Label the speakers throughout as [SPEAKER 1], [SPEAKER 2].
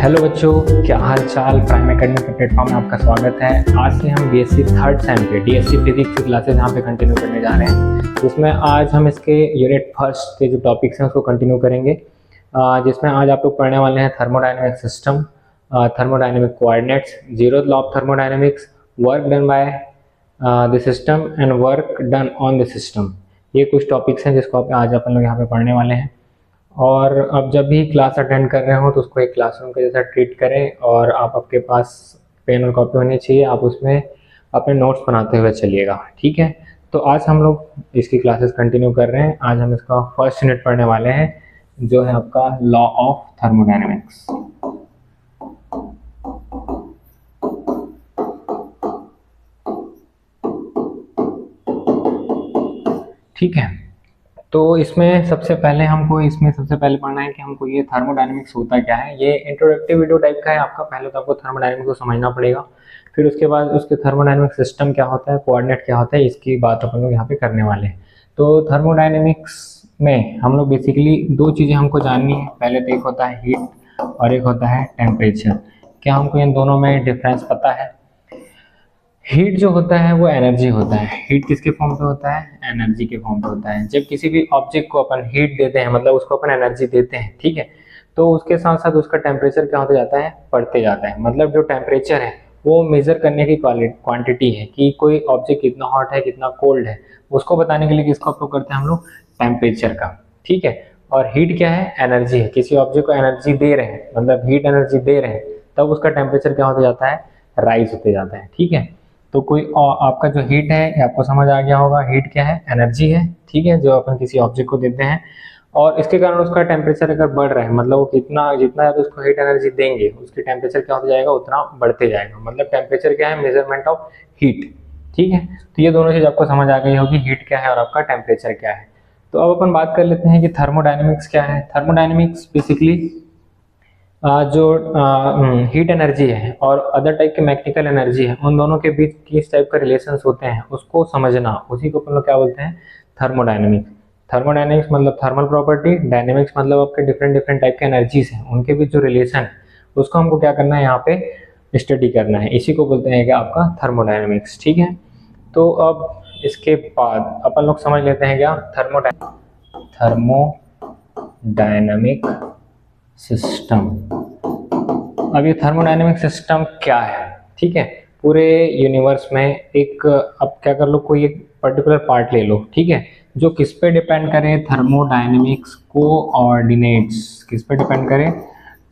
[SPEAKER 1] Hello बच्चों, क्या हाल चाल। प्राइम एकेडमी के प्लेटफॉर्म में आपका स्वागत है। आज से हम बीएससी थर्ड सेम के डीएससी फिजिक्स की क्लासेज यहाँ पे कंटिन्यू करने जा रहे हैं, जिसमें आज हम इसके यूनिट फर्स्ट के जो टॉपिक्स हैं उसको कंटिन्यू करेंगे, जिसमें आज आप लोग पढ़ने वाले हैं thermodynamic system, thermodynamic coordinates, zeroth law of thermodynamics, work done by the system and work done on the system. ये कुछ टॉपिक्स हैं जिसको आज अपन लोग यहाँ पे पढ़ने वाले हैं। और अब जब भी क्लास अटेंड कर रहे हो तो उसको एक क्लासरूम के जैसा ट्रीट करें, और आपके पास पेन और कॉपी होनी चाहिए, आप उसमें अपने नोट्स बनाते हुए चलिएगा, ठीक है। तो आज हम लोग इसकी क्लासेस कंटिन्यू कर रहे हैं। आज हम इसका फर्स्ट यूनिट पढ़ने वाले हैं, जो है आपका लॉ ऑफ थर्मोडायनेमिक्स। ठीक है, तो इसमें सबसे पहले पढ़ना है कि हमको ये थर्मोडायनेमिक्स होता क्या है। ये इंट्रोडक्टिव वीडियो टाइप का है आपका। पहले तो आपको थर्मोडायनेमिक्स को समझना पड़ेगा, फिर उसके बाद उसके थर्मोडायनेमिक सिस्टम क्या होता है, कोऑर्डिनेट क्या होता है, इसकी बात अपन लोग यहाँ पे करने वाले हैं। तो थर्मोडायनेमिक्स में हम लोग बेसिकली दो चीज़ें हमको जाननी है। पहले तो एक होता है हीट और एक होता है टेम्परेचर। क्या हमको इन दोनों में डिफरेंस पता है? हीट जो होता है वो एनर्जी होता है। हीट किसके फॉर्म पे होता है? एनर्जी के फॉर्म पे होता है। जब किसी भी ऑब्जेक्ट को अपन हीट देते हैं, मतलब उसको अपन एनर्जी देते हैं, ठीक है, तो उसके साथ साथ उसका टेम्परेचर क्या होता जाता है? बढ़ते जाता है। मतलब जो टेम्परेचर है वो मेजर करने की क्वांटिटी है कि कोई ऑब्जेक्ट कितना हॉट है, कितना कोल्ड है, उसको बताने के लिए किसका उपयोग करते हैं हम लोग? टेम्परेचर का, ठीक है। और हीट क्या है? एनर्जी है। किसी ऑब्जेक्ट को एनर्जी दे रहे हैं, मतलब हीट एनर्जी दे रहे हैं, तब उसका टेम्परेचर क्या होता जाता है? राइज होते जाता है, ठीक है। तो कोई आपका जो हीट है, आपको समझ आ गया होगा, हीट क्या है? एनर्जी है, ठीक है, जो अपन किसी ऑब्जेक्ट को देते हैं, और इसके कारण उसका टेम्परेचर अगर बढ़ रहा है, मतलब वो जितना ज़्यादा उसको हीट एनर्जी देंगे, उसकी टेम्परेचर क्या होता जाएगा? उतना बढ़ते जाएगा। मतलब टेम्परेचर क्या है? मेजरमेंट ऑफ हीट, ठीक है। तो ये दोनों चीज़ आपको समझ आ गई होगी, हीट क्या है और आपका टेम्परेचर क्या है। तो अब अपन बात कर लेते हैं कि थर्मोडायनेमिक्स क्या है। थर्मोडायनेमिक्स बेसिकली जो हीट एनर्जी है और अदर टाइप के मैकेनिकल एनर्जी है, उन दोनों के बीच किस टाइप का रिलेशंस होते हैं उसको समझना, उसी को अपन लोग क्या बोलते हैं? थर्मोडायनेमिक्स। थर्मोडायनेमिक्स मतलब थर्मल प्रॉपर्टी, डायनेमिक्स मतलब आपके डिफरेंट टाइप के एनर्जीज हैं, उनके बीच जो रिलेशन उसको हमको क्या करना है? यहाँ पे स्टडी करना है। इसी को बोलते हैं कि आपका थर्मोडायनेमिक्स, ठीक है। तो अब इसके बाद अपन लोग समझ लेते हैं क्या? Thermodynamic system. अब ये थर्मोडायनेमिक सिस्टम क्या है, ठीक है। पूरे यूनिवर्स में एक, अब क्या कर लो, कोई एक पर्टिकुलर पार्ट ले लो, ठीक है, जो किस पे डिपेंड करे? Thermodynamics coordinates. किस पे डिपेंड करे?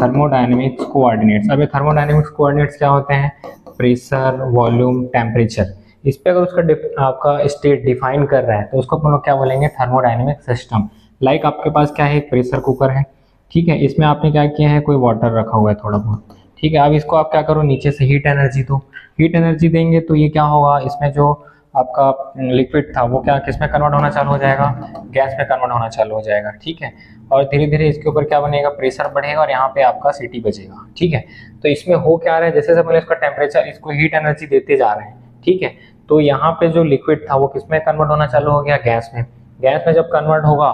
[SPEAKER 1] Thermodynamics coordinates. अब ये थर्मोडायनेमिक्स कोऑर्डिनेट्स क्या होते हैं? Pressure, volume, temperature. इस पे अगर उसका आपका स्टेट डिफाइन कर रहा है तो उसको अपन लोग क्या बोलेंगे? Thermodynamic system. लाइक आपके पास क्या है? एक प्रेशर कुकर है, ठीक है, इसमें आपने क्या किया है? कोई वाटर रखा हुआ है थोड़ा बहुत, ठीक है। अब इसको आप क्या करो? नीचे से हीट एनर्जी दो। हीट एनर्जी देंगे तो ये क्या होगा? इसमें जो आपका लिक्विड था वो क्या किस में कन्वर्ट होना चालू हो जाएगा? गैस में कन्वर्ट होना चालू हो जाएगा, ठीक है। और धीरे धीरे इसके ऊपर क्या बनेगा? प्रेशर बढ़ेगा और यहाँ पे आपका सीटी बजेगा, ठीक है। तो इसमें हो क्या रहा है? जैसे मैंने इसका टेम्परेचर, इसको हीट एनर्जी देते जा रहे हैं, ठीक है, तो यहाँ पे जो लिक्विड था वो किस में कन्वर्ट होना चालू हो गया? गैस में। गैस में जब कन्वर्ट होगा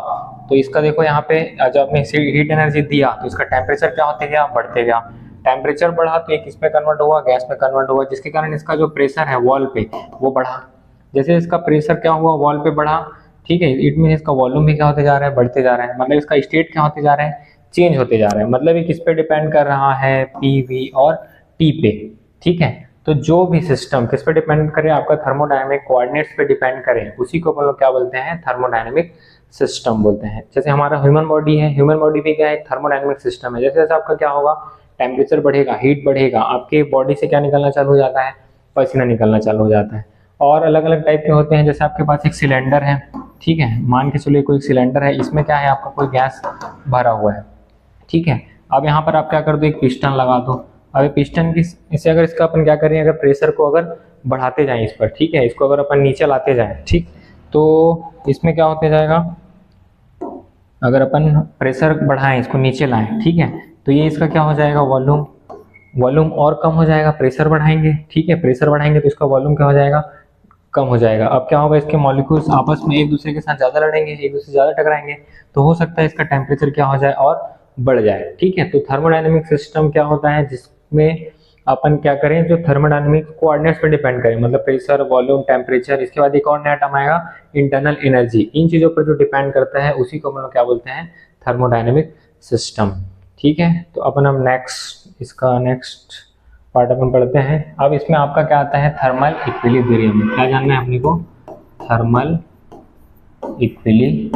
[SPEAKER 1] तो इसका देखो यहाँ पे जब आपने हीट एनर्जी दिया तो इसका टेम्परेचर क्या होते गया? बढ़ते गया। टेम्परेचर बढ़ा तो ये किस में कन्वर्ट हुआ? गैस में कन्वर्ट हुआ, जिसके कारण इसका जो प्रेशर है वॉल पे वो बढ़ा। जैसे इसका प्रेशर क्या हुआ? वॉल पे बढ़ा, ठीक है, इट मीन इसका वॉल्यूम भी क्या होते जा रहा है? बढ़ते जा रहा है। मतलब इसका स्टेट क्या होते जा रहे हैं? चेंज होते जा रहे हैं। मतलब ये किस पे डिपेंड कर रहा है? पी, वी और टी पे, ठीक है। तो जो भी सिस्टम किस पे डिपेंड करे? आपका थर्मोडायनेमिक कोऑर्डिनेट्स पे डिपेंड करे, उसी को अपन लोग क्या बोलते हैं? थर्मोडायनेमिक सिस्टम बोलते हैं। जैसे हमारा ह्यूमन बॉडी है, ह्यूमन बॉडी भी क्या है? थर्मोडायनेमिक सिस्टम है। जैसे जैसे आपका क्या होगा? टेम्परेचर बढ़ेगा, हीट बढ़ेगा, आपके बॉडी से क्या निकलना चालू हो जाता है? पसीना निकलना चालू हो जाता है। और अलग अलग टाइप के होते हैं। जैसे आपके पास एक सिलेंडर है, ठीक है, मान के चलिए कोई सिलेंडर है, इसमें क्या है? आपका कोई गैस भरा हुआ है, ठीक है। अब यहाँ पर आप क्या कर दो? एक पिस्टन लगा दो। अब पिस्टन की इसे अगर इसका अपन क्या करें? अगर प्रेशर को अगर बढ़ाते जाएं इस पर, ठीक है, इसको अगर अपन नीचे लाते जाएं, ठीक, तो इसमें क्या होते जाएगा? अगर अपन प्रेशर बढ़ाएं, इसको नीचे लाएं, ठीक है, तो ये इसका क्या हो जाएगा? वॉल्यूम और कम हो जाएगा। प्रेशर बढ़ाएंगे, ठीक है, प्रेशर बढ़ाएंगे तो इसका वॉल्यूम क्या हो जाएगा? कम हो जाएगा। अब क्या होगा? इसके मॉलिक्यूल्स आपस में एक दूसरे के साथ ज़्यादा लड़ेंगे, एक दूसरे से ज़्यादा टकराएंगे, तो हो सकता है इसका टेम्परेचर क्या हो जाए? और बढ़ जाए। ठीक है, तो थर्मोडायनेमिक सिस्टम क्या होता है, जिसमें अपन क्या करें, जो थर्मोडायनेमिक कोऑर्डिनेट्स पे डिपेंड करें, मतलब प्रेशर, वॉल्यूम, टेम्परेचर, इसके बाद एक और नया टर्म आएगा इंटरनल एनर्जी, इन चीजों पर जो डिपेंड करता है उसी को हम लोग क्या बोलते हैं, थर्मोडायनेमिक सिस्टम। ठीक है, तो अपन हम इसका नेक्स्ट पार्ट अपन पढ़ते हैं। अब इसमें आपका क्या आता है, थर्मल इक्विलिब्रियम। क्या जानना है अपने को, थर्मल इक्विलिब्रियम।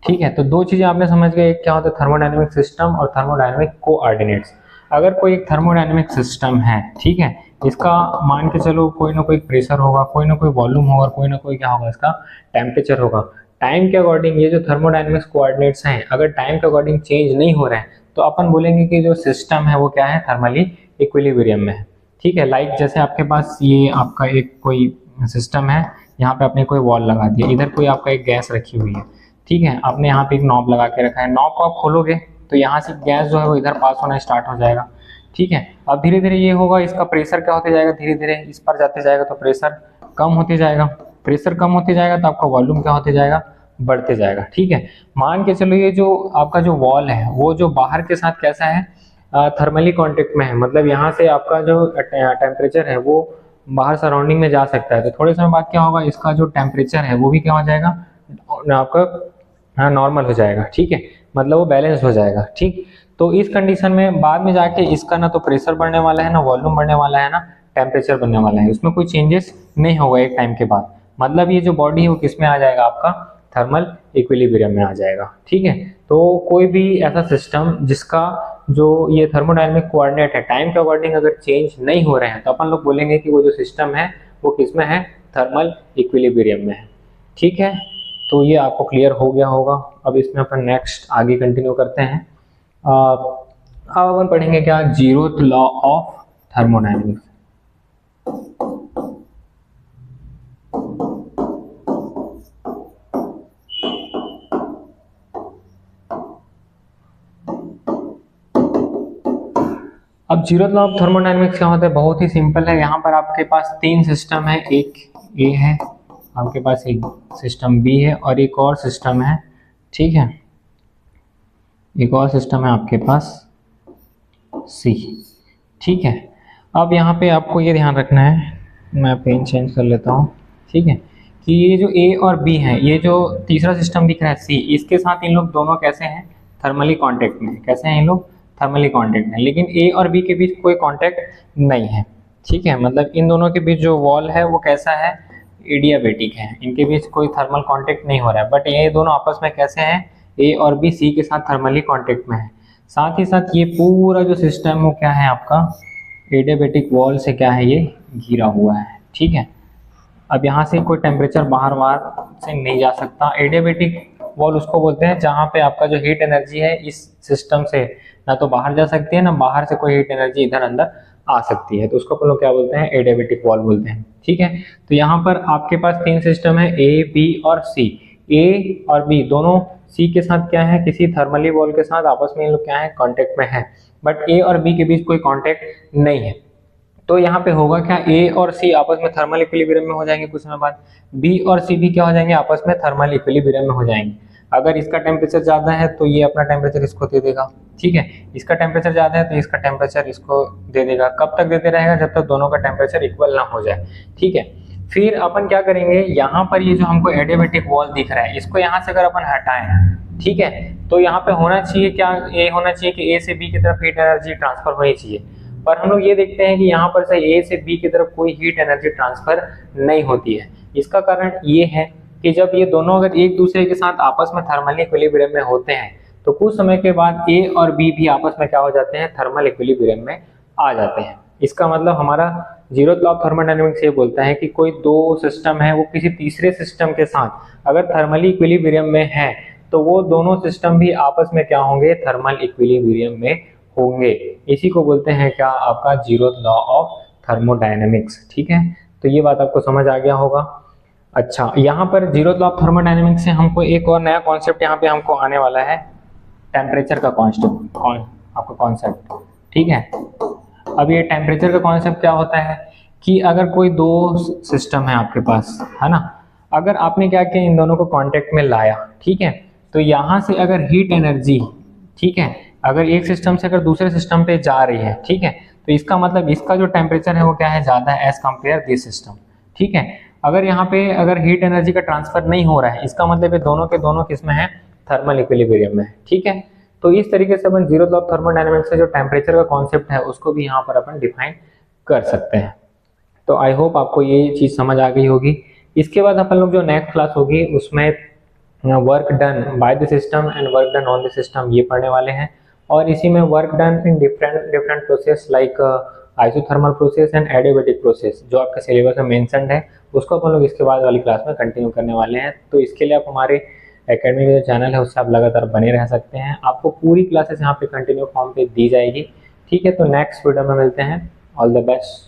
[SPEAKER 1] ठीक है, तो दो चीजें आपने समझ गए, एक क्या होता है थर्मोडायनेमिक सिस्टम और थर्मोडायनेमिक कोऑर्डिनेट्स। अगर कोई एक थर्मोडायनेमिक सिस्टम है, ठीक है, इसका मान के चलो कोई ना कोई प्रेशर होगा, कोई ना कोई वॉल्यूम होगा, कोई ना कोई क्या होगा, इसका टेम्परेचर होगा। टाइम के अकॉर्डिंग ये जो थर्मोडायनेमिक्स कोऑर्डिनेट्स हैं, अगर टाइम के अकॉर्डिंग चेंज नहीं हो रहे हैं तो अपन बोलेंगे कि जो सिस्टम है वो क्या है, थर्मली इक्विलिब्रियम में है। ठीक है, लाइक जैसे आपके पास ये आपका एक कोई सिस्टम है, यहाँ पे आपने कोई वॉल लगा दिया, इधर कोई आपका एक गैस रखी हुई है। ठीक है, आपने यहाँ पे एक नॉब लगा के रखा है, नॉब को आप खोलोगे तो यहाँ से गैस जो है वो इधर पास होना स्टार्ट हो जाएगा। ठीक है, अब धीरे धीरे ये होगा, इसका प्रेशर क्या होते जाएगा, धीरे धीरे इस पर जाते जाएगा तो प्रेशर कम होते जाएगा, प्रेशर कम होते जाएगा तो आपका वॉल्यूम क्या होते जाएगा, बढ़ते जाएगा। ठीक है, मान के चलो ये जो आपका जो वॉल है वो जो बाहर के साथ कैसा है, थर्मली कांटेक्ट में है, मतलब यहाँ से आपका जो टेम्परेचर है वो बाहर सराउंडिंग में जा सकता है, तो थोड़े समय बाद क्या होगा, इसका जो टेम्परेचर है वो भी क्या हो जाएगा, आपका नॉर्मल हो जाएगा। ठीक है, मतलब वो बैलेंस हो जाएगा। ठीक, तो इस कंडीशन में बाद में जाके इसका ना तो प्रेशर बढ़ने वाला है, ना वॉल्यूम बढ़ने वाला है, ना टेम्परेचर बढ़ने वाला है, उसमें कोई चेंजेस नहीं होगा एक टाइम के बाद। मतलब ये जो बॉडी है वो किस में आ जाएगा, आपका थर्मल इक्विलिब्रियम में आ जाएगा। ठीक है, तो कोई भी ऐसा सिस्टम जिसका जो ये थर्मोडायनेमिक कोऑर्डिनेट है टाइम के अकॉर्डिंग अगर चेंज नहीं हो रहे हैं तो अपन लोग बोलेंगे कि वो जो सिस्टम है वो किस में है, थर्मल इक्विलिब्रियम में है। ठीक है, तो ये आपको क्लियर हो गया होगा। अब इसमें अपन नेक्स्ट आगे कंटिन्यू करते हैं। अब अपन पढ़ेंगे क्या, जीरोथ लॉ ऑफ थर्मोडायनेमिक्स। अब जीरोथ लॉ ऑफ थर्मोडायनेमिक्स क्या होता है, बहुत ही सिंपल है। यहाँ पर आपके पास तीन सिस्टम है, एक ए है, आपके पास एक सिस्टम बी है और एक और सिस्टम है। ठीक है, एक और सिस्टम है आपके पास सी। ठीक है, अब यहाँ पे आपको ये ध्यान रखना है, मैं पेन चेंज कर लेता हूँ। ठीक है, कि ये जो ए और बी है, ये जो तीसरा सिस्टम दिख रहा है सी, इसके साथ इन लोग दोनों कैसे हैं, थर्मली कांटेक्ट में। कैसे हैं इन लोग, थर्मली कांटेक्ट में, लेकिन ए और बी के बीच कोई कांटेक्ट नहीं है। ठीक है, मतलब इन दोनों के बीच जो वॉल है वो कैसा है, एडियाबेटिक है, इनके बीच कोई थर्मल कांटेक्ट नहीं हो रहा है। बट ये दोनों आपस में कैसे हैं, ए और बी सी के साथ थर्मली कांटेक्ट में है। साथ ही साथ ये पूरा जो सिस्टम वो क्या है, आपका एडियाबेटिक वॉल से क्या है, ये घिरा हुआ है। ठीक है, अब यहाँ से कोई टेम्परेचर बाहर से नहीं जा सकता। एडियाबेटिक वॉल उसको बोलते हैं जहाँ पे आपका जो हीट एनर्जी है इस सिस्टम से ना तो बाहर जा सकती है, ना बाहर से कोई हीट एनर्जी इधर अंदर आ सकती है, तो उसको अपन लोग क्या बोलते हैं, एडियाबेटिक वॉल बोलते हैं। ठीक है, तो यहाँ पर आपके पास तीन सिस्टम है, ए बी और सी। ए और बी दोनों सी के साथ क्या है, किसी थर्मली वॉल के साथ आपस में इन लोग क्या है, कांटेक्ट में है। बट ए और बी के बीच कोई कांटेक्ट नहीं है, तो यहाँ पे होगा क्या, ए और सी आपस में थर्मल इक्विलिब्रियम में हो जाएंगे कुछ समय बाद, बी और सी भी क्या हो जाएंगे, आपस में थर्मल इक्विलिब्रियम में हो जाएंगे। अगर इसका टेम्परेचर ज़्यादा है तो ये अपना टेम्परेचर इसको दे देगा। ठीक है, इसका टेम्परेचर ज़्यादा है तो इसका टेम्परेचर इसको दे देगा। कब तक देते रहेगा, जब तक दोनों का टेम्परेचर इक्वल ना हो जाए। ठीक है, फिर अपन क्या करेंगे, यहाँ पर ये जो हमको एडियाबेटिक वॉल दिख रहा है इसको यहाँ से अगर अपन हटाएं, ठीक है, तो यहाँ पे होना चाहिए क्या, ये होना चाहिए कि ए से बी की तरफ हीट एनर्जी ट्रांसफर होनी चाहिए। पर हम लोग ये देखते हैं कि यहाँ पर से ए से बी की तरफ कोई हीट एनर्जी ट्रांसफर नहीं होती है। इसका कारण ये है कि जब ये दोनों अगर एक दूसरे के साथ आपस में थर्मल इक्विलिब्रियम में होते हैं तो कुछ समय के बाद ए और बी भी आपस में क्या हो जाते हैं, थर्मल इक्विलिब्रियम में आ जाते हैं। इसका मतलब हमारा जीरोथ लॉ ऑफ थर्मोडायनेमिक्स ये बोलता है कि कोई दो सिस्टम है वो किसी तीसरे सिस्टम के साथ अगर थर्मली इक्विलिब्रियम में है तो वो दोनों सिस्टम भी आपस में क्या होंगे, थर्मल इक्विलिब्रियम में होंगे। इसी को बोलते हैं क्या, आपका जीरोथ लॉ ऑफ थर्मोडायनेमिक्स। ठीक है, तो ये बात आपको समझ आ गया होगा। अच्छा, यहाँ पर जीरोथ लॉ ऑफ थर्मोडायनेमिक्स से हमको एक और नया कॉन्सेप्ट यहाँ पे हमको आने वाला है, टेम्परेचर का आपका कॉन्सेप्ट। ठीक है, अब ये टेम्परेचर का कॉन्सेप्ट क्या होता है कि अगर कोई दो सिस्टम है आपके पास, है ना, अगर आपने क्या किया, इन दोनों को कांटेक्ट में लाया, ठीक है, तो यहाँ से अगर हीट एनर्जी, ठीक है, अगर एक सिस्टम से अगर दूसरे सिस्टम पे जा रही है, ठीक है, तो इसका मतलब इसका जो टेम्परेचर है वो क्या है, ज़्यादा है एज कम्पेयर दिस सिस्टम, ठीक है। अगर यहाँ पे अगर हीट एनर्जी का ट्रांसफर नहीं हो रहा है, इसका मतलब ये दोनों के दोनों किस में है, थर्मल इक्विलिब्रियम में है, ठीक है। तो इस तरीके से अपन जीरो लॉ ऑफ थर्मोडायनेमिक्स से जो टेम्परेचर का कॉन्सेप्ट है उसको भी यहाँ पर अपन डिफाइन कर सकते हैं। तो आई होप आपको ये चीज़ समझ आ गई होगी। इसके बाद अपन लोग जो नेक्स्ट क्लास होगी उसमें work done by the system and work done on the system ये पढ़ने वाले हैं, और इसी में work done in different different process like isothermal process and adiabatic process जो आपके सिलेबस में मेंशन्ड है, उसको अपन लोग इसके बाद वाली क्लास में कंटिन्यू करने वाले हैं। तो इसके लिए आप हमारे एकेडमी का जो चैनल है उससे आप लगातार बने रह सकते हैं, आपको पूरी क्लासेस यहाँ पे कंटिन्यू फॉर्म पे दी जाएगी, ठीक है। तो नेक्स्ट वीडियो में मिलते हैं, ऑल द बेस्ट।